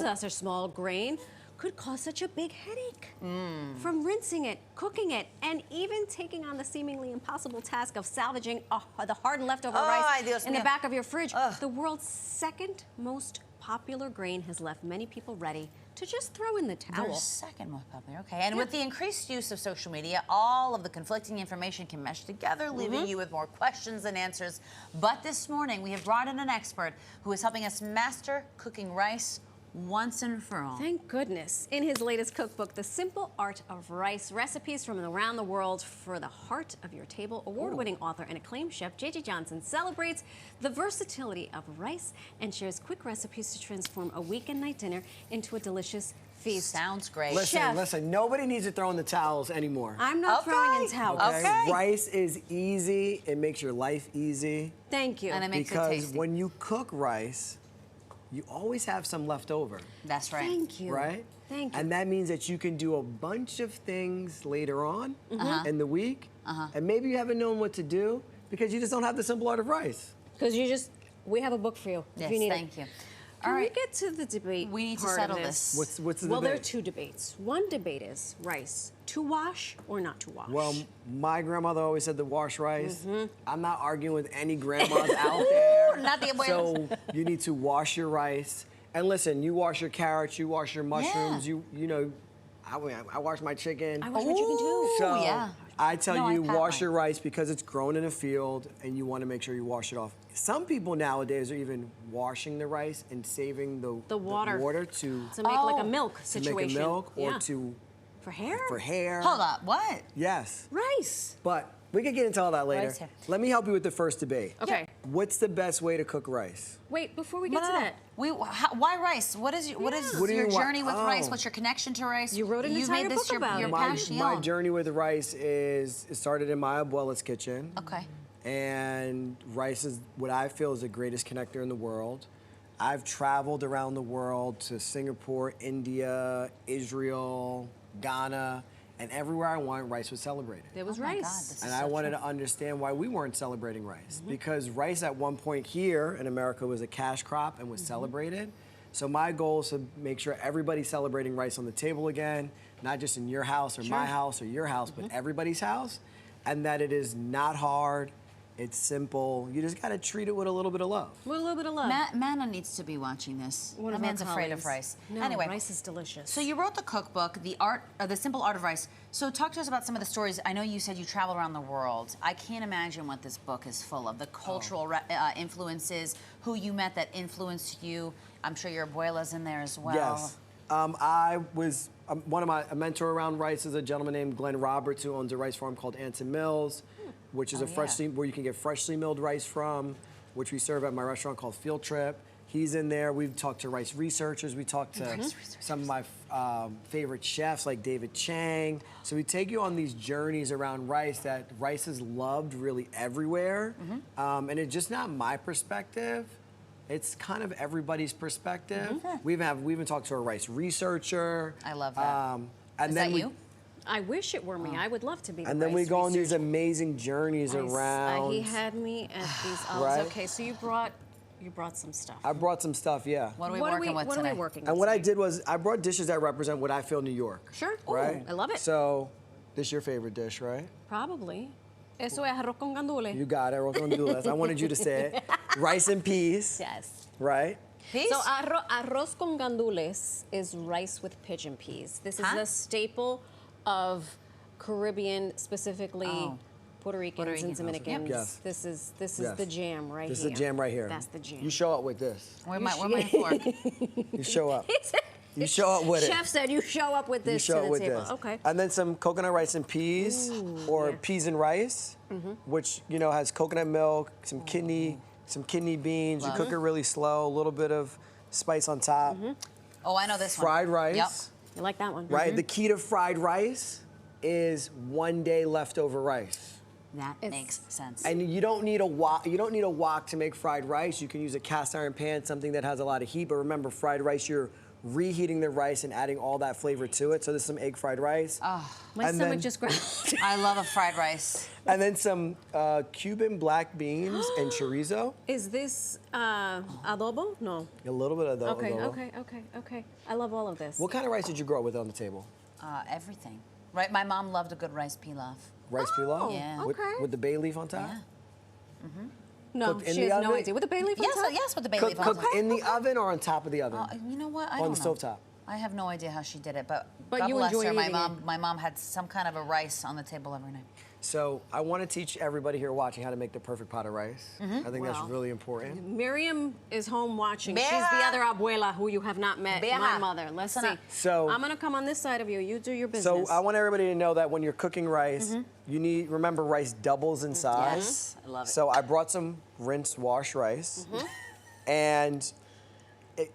such a small grain could cause such a big headache. From rinsing it, cooking it, and even taking on the seemingly impossible task of salvaging the hardened leftover rice in the back of your fridge, the world's second most popular grain has left many people ready to just throw in the towel. Their second most popular, okay. And with the increased use of social media, all of the conflicting information can mesh together, leaving you with more questions than answers. But this morning, we have brought in an expert who is helping us master cooking rice once and for all. Thank goodness. In his latest cookbook, The Simple Art of Rice, recipes from around the world for the heart of your table, award-winning author and acclaimed chef J.J. Johnson celebrates the versatility of rice and shares quick recipes to transform a weekend night dinner into a delicious feast. Sounds great. Listen, nobody needs to throw in the towels anymore. I'm not throwing in towels. Okay? Rice is easy. It makes your life easy. Thank you. And it makes it because tasty. when you cook rice, you always have some left over. That's right. Thank you. Right? Thank you. And that means that you can do a bunch of things later on in the week, and maybe you haven't known what to do because you just don't have the simple art of rice. Because we have a book for you if you need thank you. Can we get to the debate? We need to part settle of this. What's the debate? Well, there are two debates. One debate is rice to wash or not to wash. Well, my grandmother always said to wash rice. I'm not arguing with any grandmas out there. Not the abuelas. So you need to wash your rice. And listen, you wash your carrots, you wash your mushrooms, you know, I wash my chicken. I wash my chicken too. So I tell you, I pat wash mine. your rice because it's grown in a field and you want to make sure you wash it off. Some people nowadays are even washing the rice and saving the water to make like a milk to situation. make a milk or to for hair. For hair. Hold up, what? Yes. Rice. But we can get into all that later. Rice hair. Let me help you with the first debate. Okay. What's the best way to cook rice? Wait, before we get to that. Why rice? What is your journey with rice? What's your connection to rice? You wrote an entire book about it. My journey with rice it started in my abuela's kitchen. Okay. And rice is what I feel is the greatest connector in the world. I've traveled around the world to Singapore, India, Israel, Ghana, and everywhere I went, rice was celebrated. There was rice. And I wanted to understand why we weren't celebrating rice. Because rice at one point here in America was a cash crop and was celebrated. So my goal is to make sure everybody's celebrating rice on the table again, not just in your house or my house or your house, but everybody's house. And that it is not hard. It's simple. You just got to treat it with a little bit of love. With a little bit of love. Manna needs to be watching this. One of that man's our afraid of colleagues. rice. No, anyway, rice is delicious. So you wrote the cookbook, The Simple Art of Rice. So talk to us about some of the stories. I know you said you travel around the world. I can't imagine what this book is full of. The cultural influences, who you met that influenced you. I'm sure your abuela's in there as well. Yes. I was, a mentor around rice is a gentleman named Glenn Roberts who owns a rice farm called Anson Mills, which is where you can get freshly milled rice from, which we serve at my restaurant called Field Trip. He's in there. We've talked to rice researchers. We talked to some of my favorite chefs like David Chang. So we take you on these journeys around rice that rice is loved really everywhere. And it's just not my perspective. It's kind of everybody's perspective. We even talked to a rice researcher. I love that. And is then that you? I wish it were me. I would love to be the And then we rice go on these researcher. amazing journeys around. He had me at these olives. Right. Okay, so you brought some stuff. I brought some stuff, yeah. What are we working with today? And what I did was I brought dishes that represent what I feel New York. Sure. Right? Ooh, I love it. So this is your favorite dish, right? Probably. Eso es arroz con gandules. You got it, arroz con gandules. I wanted you to say it. Rice and peas. Yes. Right? Peas? So arroz con gandules is rice with pigeon peas. This is a staple of Caribbean, specifically Puerto Ricans and Dominicans. Yes. This is the jam right here. This is the jam right here. That's the jam. You show up with this. Where my fork? You show up. You show up with it. Chef said you show up with this You show to up the with table. this. Okay. And then some coconut rice and peas, peas and rice, which has coconut milk, some kidney beans. You cook it really slow, a little bit of spice on top. Oh, I know this one. Fried rice. Yep. You like that one? Right. The key to fried rice is 1 day leftover rice. That makes sense. And you don't need a wok. You don't need a wok to make fried rice. You can use a cast iron pan, something that has a lot of heat. But remember, fried rice, you're reheating the rice and adding all that flavor to it. So there's some egg fried rice. Oh, my stomach just growled. I love a fried rice. And then some Cuban black beans and chorizo. Is this adobo? No. A little bit of adobo. Okay. I love all of this. What kind of rice did you grow up with on the table? Everything. Right, my mom loved a good rice pilaf. Rice pilaf? Yeah. Okay. With the bay leaf on top? Yeah. No, Cooked in she the has no oven? idea. With the bay leaf on top? Yes, with the bay leaf on Cooked top. in the oven or on top of the oven? You know what? I on don't the know. stovetop? I have no idea how she did it, but But God you bless enjoy her. eating it. My mom had some kind of a rice on the table every night. So I want to teach everybody here watching how to make the perfect pot of rice. I think that's Well, really important. Miriam is home watching. Beja. She's the other abuela who you have not met, Beja. my mother. Let's see. So- I'm gonna come on this side of you. You do your So business. I want everybody to know that when you're cooking rice, you need, remember, rice doubles in size. Yes, I love it. So I brought some rinse wash rice, and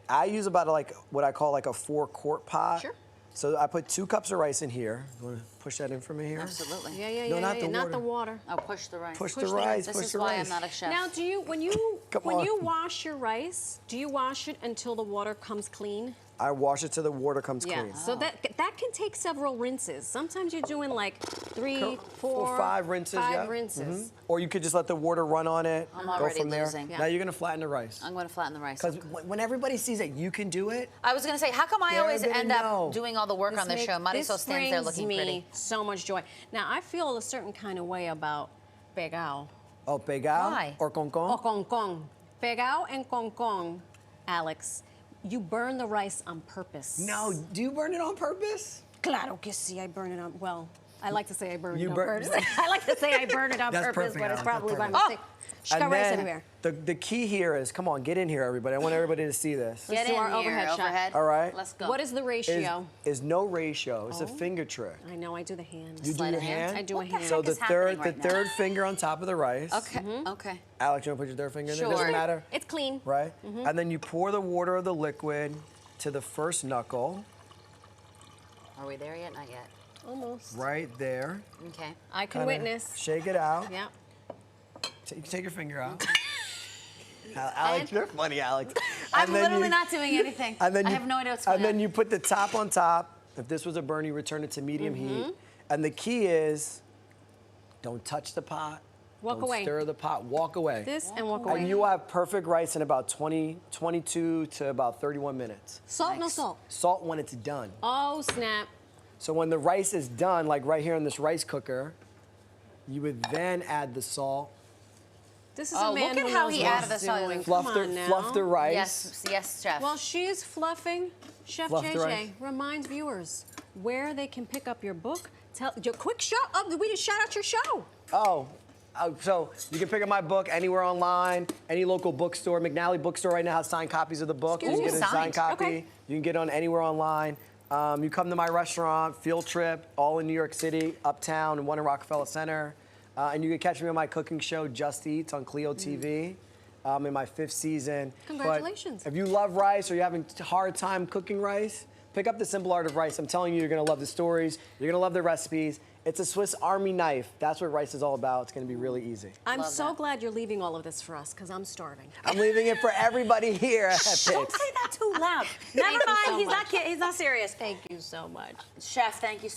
I use about what I call like a 4-quart pot. Sure. So I put 2 cups of rice in here. You want to push that in for me here? Absolutely. Yeah, No, not the not water. the water. Oh, push the rice. Push the rice. This Push is the why rice. I'm not a chef. Now, do you when you Come when you on. wash your rice, do you wash it until the water comes clean? I wash it till the water comes clean. So that can take several rinses. Sometimes you're doing like 3, 4, Or 5 rinses. 5 yeah. rinses. Or you could just let the water run on it. I'm go already from there. losing. Yeah. Now you're gonna flatten the rice. I'm going to flatten the rice. Because when everybody sees that you can do it, I was going to say, how come I They're always gonna end up know. doing all the work on this show? Marisol This stands there brings looking me pretty. so much joy. Now I feel a certain kind of way about pegao. oh, pegao Why? or con O con con. Pegao and con con, Alex. You burn the rice on purpose. No, do you burn it on purpose? Claro que sí, I burn it on, well, I like to say I burn You it on burn- purpose. I like to say I burn it on That's purpose, perfect, but it's Alex, probably by that's mistake. She's got And rice then everywhere. the key here is, come on, get in here, everybody. I want everybody to see this. Let's Get do in our here, overhead shot. overhead. All right. Let's go. What is the ratio? Is no ratio. It's a finger trick. I know, I do the hand. You do Sleight your of hand? hand. I do a hand. So heck the is happening right now? third finger on top of the rice. Okay, okay. Alex, you want to put your third finger in there? Sure. Doesn't matter. It's clean. Right? And then you pour the water of the liquid to the first knuckle, Are we there yet? Not yet. Almost. right there. Okay. I can Kinda witness. Shake it out. Yeah. You can take your finger out. Alex, you're funny, Alex. I'm And then literally you- not doing anything. And then I you, have no idea what's going And then on. you put the top on top. If this was a burn, you return it to medium heat. And the key is, don't touch the pot. Walk don't away. Stir the pot. Walk away. This and walk away. And you will have perfect rice in about 22 to about 31 minutes. Salt, no salt. Salt when it's done. Oh, snap. So when the rice is done, like right here in this rice cooker, you would then add the salt. This is Oh, a man look at who how knows he what added he's the salt. doing. Fluff Come on now. fluff the rice. Yes, yes, chef. While she's fluffing, Chef Fluff the JJ rice. reminds viewers where they can pick up your book. Tell your quick shout. Oh, we just shout out your show. Oh, so you can pick up my book anywhere online, any local bookstore. McNally Bookstore right now has signed copies of the book. Excuse You can me? get a signed Signed. copy. Okay. You can get on anywhere online. You come to my restaurant, Field Trip, all in New York City, Uptown, and one in Rockefeller Center. And you can catch me on my cooking show, Just Eats, on Clio TV. In my 5th season. Congratulations. But if you love rice or you're having a hard time cooking rice, pick up The Simple Art of Rice. I'm telling you, you're gonna love the stories. You're gonna love the recipes. It's a Swiss Army knife. That's what rice is all about. It's gonna be really easy. I'm Love so that. glad you're leaving all of this for us because I'm starving. I'm leaving it for everybody here at Don't Pix. say that too loud. Never Thank you mind, so he's much. not kidding. He's not serious. Thank you so much. Chef, thank you